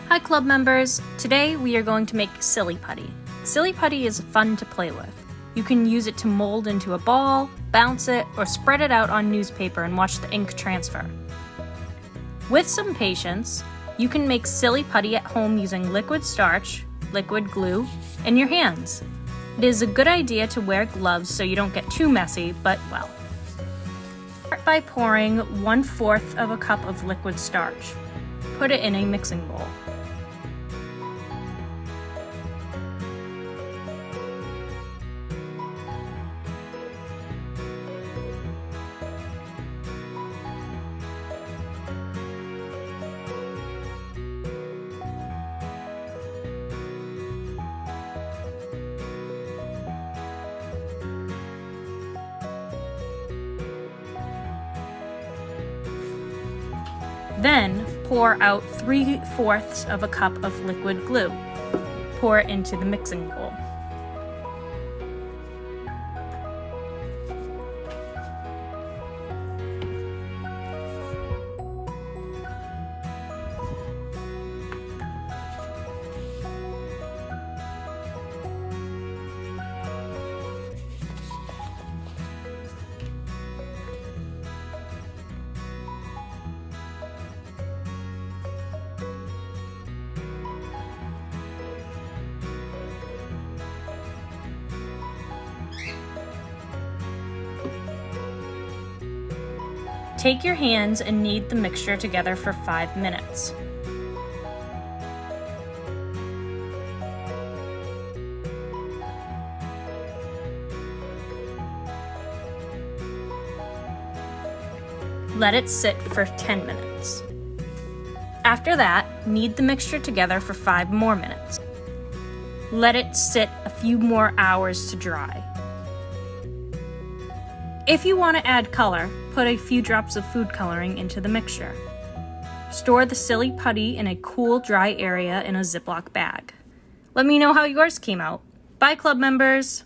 Hi club members! Today we are going to make Silly Putty. Silly Putty is fun to play with. You can use it to mold into a ball, bounce it, or spread it out on newspaper and watch the ink transfer. With some patience, you can make Silly Putty at home using liquid starch, liquid glue, and your hands. It is a good idea to wear gloves so you don't get too messy, but well. Start by pouring 1/4 of a cup of liquid starch. Put it in a mixing bowl. Then pour out 3/4 of a cup of liquid glue. Pour it into the mixing bowl. Take your hands and knead the mixture together for 5 minutes. Let it sit for 10 minutes. After that, knead the mixture together for 5 more minutes. Let it sit a few more hours to dry. If you want to add color, put a few drops of food coloring into the mixture. Store the Silly Putty in a cool, dry area in a Ziploc bag. Let me know how yours came out. Bye, club members!